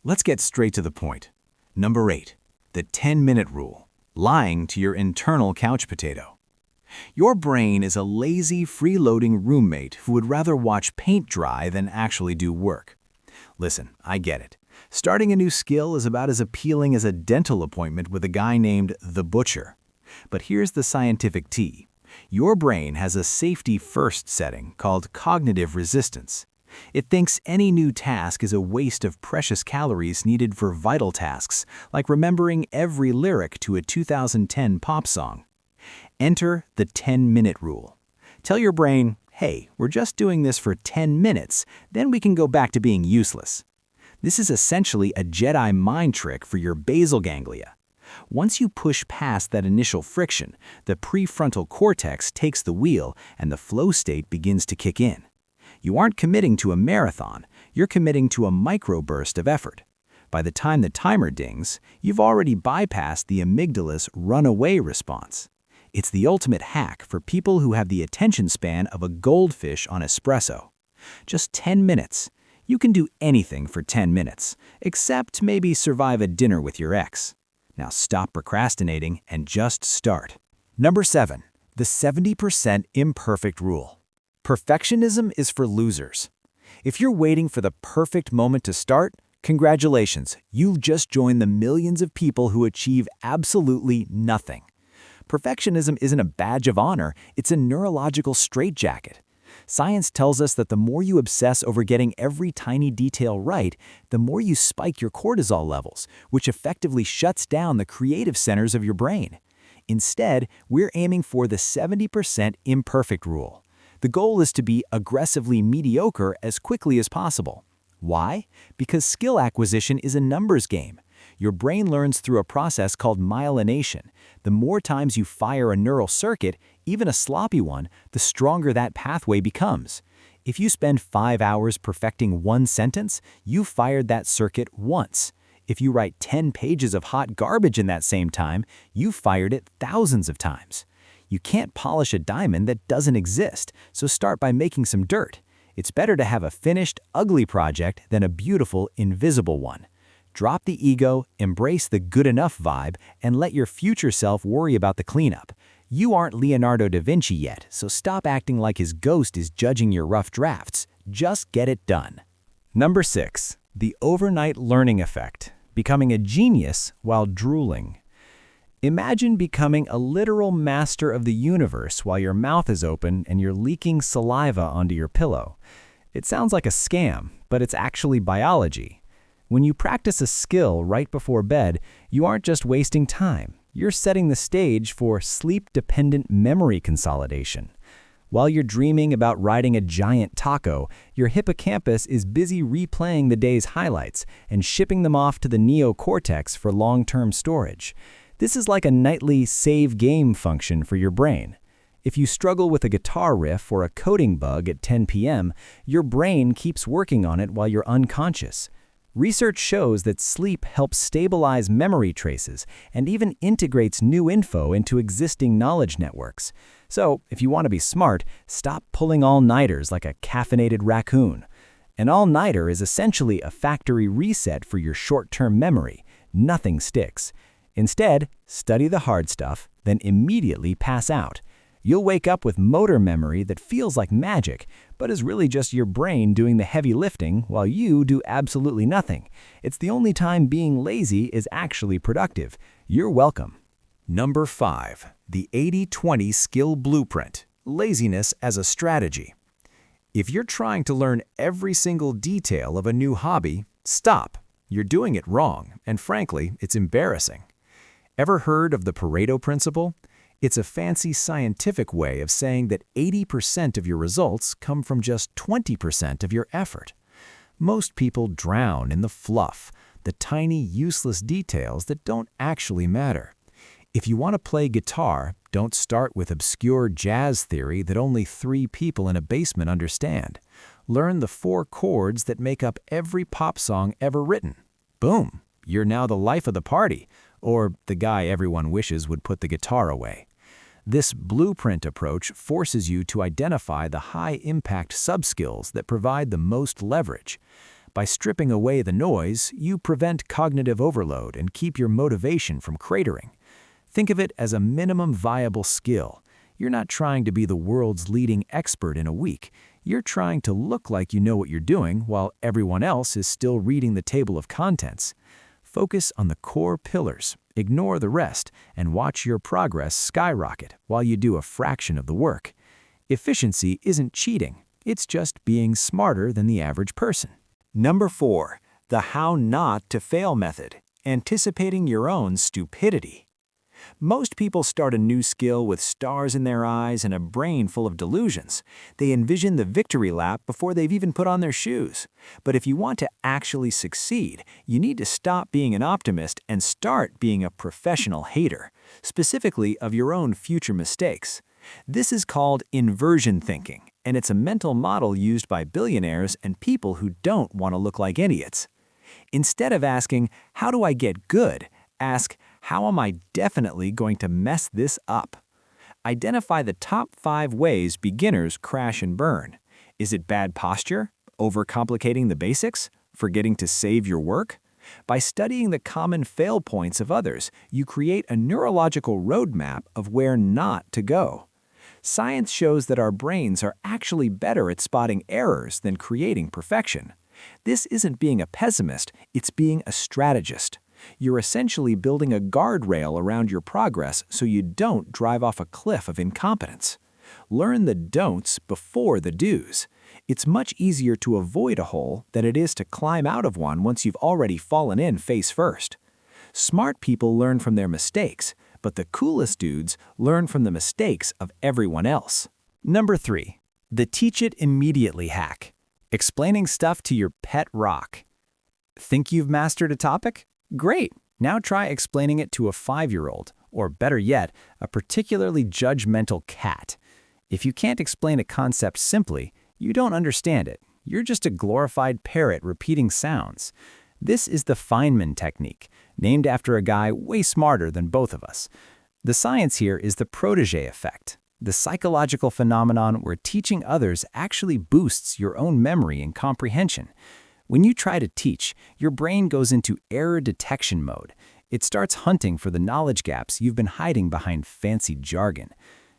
Let's get straight to the point. Number 8. The 10-minute rule. Lying to your internal couch potato. Your brain is a lazy, freeloading roommate who would rather watch paint dry than actually do work. Listen, I get it. Starting a new skill is about as appealing as a dental appointment with a guy named the Butcher. But here's the scientific tea. Your brain has a safety-first setting called cognitive resistance. It thinks any new task is a waste of precious calories needed for vital tasks, like remembering every lyric to a 2010 pop song. Enter the 10-minute rule. Tell your brain, hey, we're just doing this for 10 minutes, then we can go back to being useless. This is essentially a Jedi mind trick for your basal ganglia. Once you push past that initial friction, the prefrontal cortex takes the wheel and the flow state begins to kick in. You aren't committing to a marathon, you're committing to a microburst of effort. By the time the timer dings, you've already bypassed the amygdala's run-away response. It's the ultimate hack for people who have the attention span of a goldfish on espresso. Just 10 minutes. You can do anything for 10 minutes, except maybe survive a dinner with your ex. Now stop procrastinating and just start. Number 7. The 70% imperfect rule. Perfectionism is for losers. If you're waiting for the perfect moment to start, congratulations, you've just joined the millions of people who achieve absolutely nothing. Perfectionism isn't a badge of honor, it's a neurological straitjacket. Science tells us that the more you obsess over getting every tiny detail right, the more you spike your cortisol levels, which effectively shuts down the creative centers of your brain. Instead, we're aiming for the 70% imperfect rule. The goal is to be aggressively mediocre as quickly as possible. Why? Because skill acquisition is a numbers game. Your brain learns through a process called myelination. The more times you fire a neural circuit, even a sloppy one, the stronger that pathway becomes. If you spend 5 hours perfecting one sentence, you've fired that circuit once. If you write 10 pages of hot garbage in that same time, you've fired it thousands of times. You can't polish a diamond that doesn't exist, so start by making some dirt. It's better to have a finished, ugly project than a beautiful, invisible one. Drop the ego, embrace the good enough vibe, and let your future self worry about the cleanup. You aren't Leonardo da Vinci yet, so stop acting like his ghost is judging your rough drafts. Just get it done. Number 6. The overnight learning effect. Becoming a genius while drooling. Imagine becoming a literal master of the universe while your mouth is open and you're leaking saliva onto your pillow. It sounds like a scam, but it's actually biology. When you practice a skill right before bed, you aren't just wasting time. You're setting the stage for sleep-dependent memory consolidation. While you're dreaming about riding a giant taco, your hippocampus is busy replaying the day's highlights and shipping them off to the neocortex for long-term storage. This is like a nightly save game function for your brain. If you struggle with a guitar riff or a coding bug at 10 p.m., your brain keeps working on it while you're unconscious. Research shows that sleep helps stabilize memory traces and even integrates new info into existing knowledge networks. So, if you want to be smart, stop pulling all-nighters like a caffeinated raccoon. An all-nighter is essentially a factory reset for your short-term memory. Nothing sticks. Instead, study the hard stuff, then immediately pass out. You'll wake up with motor memory that feels like magic, but is really just your brain doing the heavy lifting while you do absolutely nothing. It's the only time being lazy is actually productive. You're welcome. Number 5. The 80-20 skill blueprint. Laziness as a strategy. If you're trying to learn every single detail of a new hobby, stop. You're doing it wrong, and frankly, it's embarrassing. Ever heard of the Pareto principle? It's a fancy scientific way of saying that 80% of your results come from just 20% of your effort. Most people drown in the fluff, the tiny, useless details that don't actually matter. If you want to play guitar, don't start with obscure jazz theory that only 3 people in a basement understand. Learn the 4 chords that make up every pop song ever written. Boom! You're now the life of the party, or the guy everyone wishes would put the guitar away. This blueprint approach forces you to identify the high-impact subskills that provide the most leverage. By stripping away the noise, you prevent cognitive overload and keep your motivation from cratering. Think of it as a minimum viable skill. You're not trying to be the world's leading expert in a week. You're trying to look like you know what you're doing while everyone else is still reading the table of contents. Focus on the core pillars, ignore the rest, and watch your progress skyrocket while you do a fraction of the work. Efficiency isn't cheating, it's just being smarter than the average person. Number 4. The how not to fail method, anticipating your own stupidity. Most people start a new skill with stars in their eyes and a brain full of delusions. They envision the victory lap before they've even put on their shoes. But if you want to actually succeed, you need to stop being an optimist and start being a professional hater, specifically of your own future mistakes. This is called inversion thinking, and it's a mental model used by billionaires and people who don't want to look like idiots. Instead of asking, "How do I get good?" ask, "How am I definitely going to mess this up?" Identify the top 5 ways beginners crash and burn. Is it bad posture? Overcomplicating the basics? Forgetting to save your work? By studying the common fail points of others, you create a neurological roadmap of where not to go. Science shows that our brains are actually better at spotting errors than creating perfection. This isn't being a pessimist, it's being a strategist. You're essentially building a guardrail around your progress so you don't drive off a cliff of incompetence. Learn the don'ts before the do's. It's much easier to avoid a hole than it is to climb out of one once you've already fallen in face first. Smart people learn from their mistakes, but the coolest dudes learn from the mistakes of everyone else. Number 3. The teach it immediately hack. Explaining stuff to your pet rock. Think you've mastered a topic? Great! Now try explaining it to a 5-year-old, or better yet, a particularly judgmental cat. If you can't explain a concept simply, you don't understand it. You're just a glorified parrot repeating sounds. This is the Feynman technique, named after a guy way smarter than both of us. The science here is the protégé effect, the psychological phenomenon where teaching others actually boosts your own memory and comprehension. When you try to teach, your brain goes into error detection mode. It starts hunting for the knowledge gaps you've been hiding behind fancy jargon.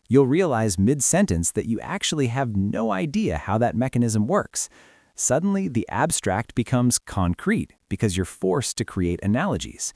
You'll realize mid-sentence that you actually have no idea how that mechanism works. Suddenly, the abstract becomes concrete because you're forced to create analogies.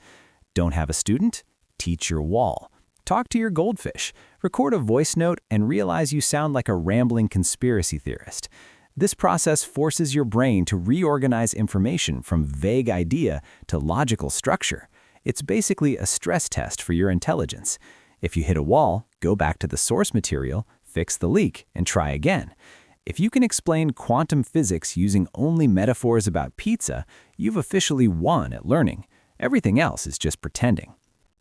Don't have a student? Teach your wall. Talk to your goldfish. Record a voice note and realize you sound like a rambling conspiracy theorist. This process forces your brain to reorganize information from vague idea to logical structure. It's basically a stress test for your intelligence. If you hit a wall, go back to the source material, fix the leak, and try again. If you can explain quantum physics using only metaphors about pizza, you've officially won at learning. Everything else is just pretending.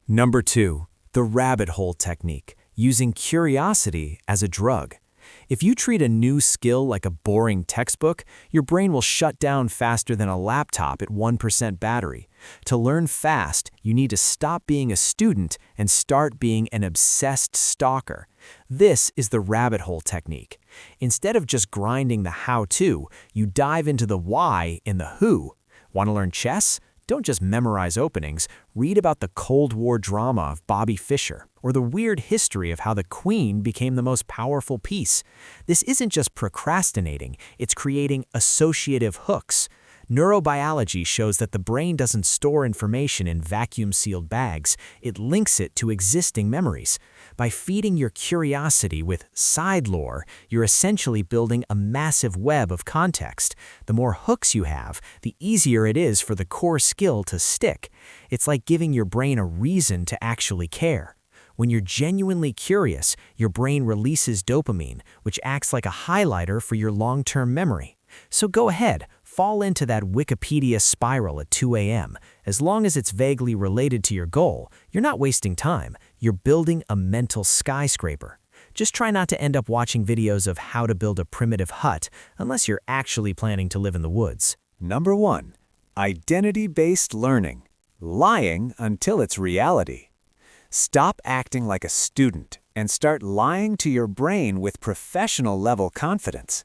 Number 2. The rabbit hole technique, using curiosity as a drug. If you treat a new skill like a boring textbook, your brain will shut down faster than a laptop at 1% battery. To learn fast, you need to stop being a student and start being an obsessed stalker. This is the rabbit hole technique. Instead of just grinding the how-to, you dive into the why in the who. Want to learn chess? Don't just memorize openings, read about the Cold War drama of Bobby Fischer, or the weird history of how the Queen became the most powerful piece. This isn't just procrastinating, it's creating associative hooks. Neurobiology shows that the brain doesn't store information in vacuum-sealed bags, it links it to existing memories. By feeding your curiosity with side lore, you're essentially building a massive web of context. The more hooks you have, the easier it is for the core skill to stick. It's like giving your brain a reason to actually care. When you're genuinely curious, your brain releases dopamine, which acts like a highlighter for your long-term memory. So go ahead, fall into that Wikipedia spiral at 2 a.m. As long as it's vaguely related to your goal, you're not wasting time. You're building a mental skyscraper. Just try not to end up watching videos of how to build a primitive hut unless you're actually planning to live in the woods. Number 1. Identity-based learning. Lying until it's reality. Stop acting like a student and start lying to your brain with professional-level confidence.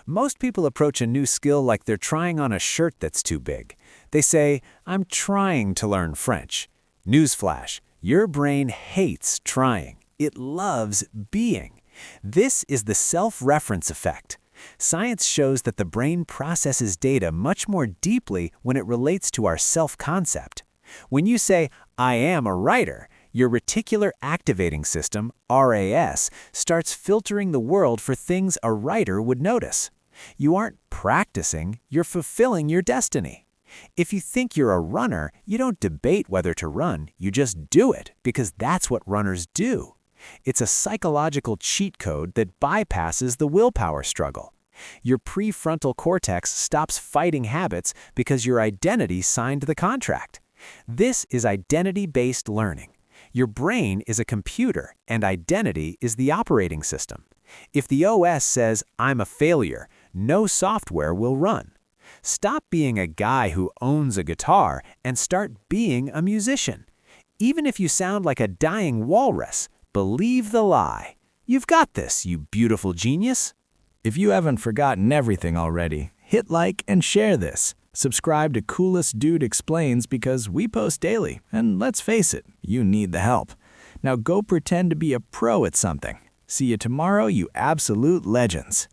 Most people approach a new skill like they're trying on a shirt that's too big. They say, "I'm trying to learn French." Newsflash, your brain hates trying. It loves being. This is the self-reference effect. Science shows that the brain processes data much more deeply when it relates to our self-concept. When you say, "I am a writer," your reticular activating system, RAS, starts filtering the world for things a writer would notice. You aren't practicing, you're fulfilling your destiny. If you think you're a runner, you don't debate whether to run, you just do it, because that's what runners do. It's a psychological cheat code that bypasses the willpower struggle. Your prefrontal cortex stops fighting habits because your identity signed the contract. This is identity-based learning. Your brain is a computer, and identity is the operating system. If the OS says, "I'm a failure," no software will run. Stop being a guy who owns a guitar and start being a musician. Even if you sound like a dying walrus, believe the lie. You've got this, you beautiful genius. If you haven't forgotten everything already, hit like and share this. Subscribe to Coolest Dude Explains because we post daily, and let's face it, you need the help. Now go pretend to be a pro at something. See you tomorrow, you absolute legends.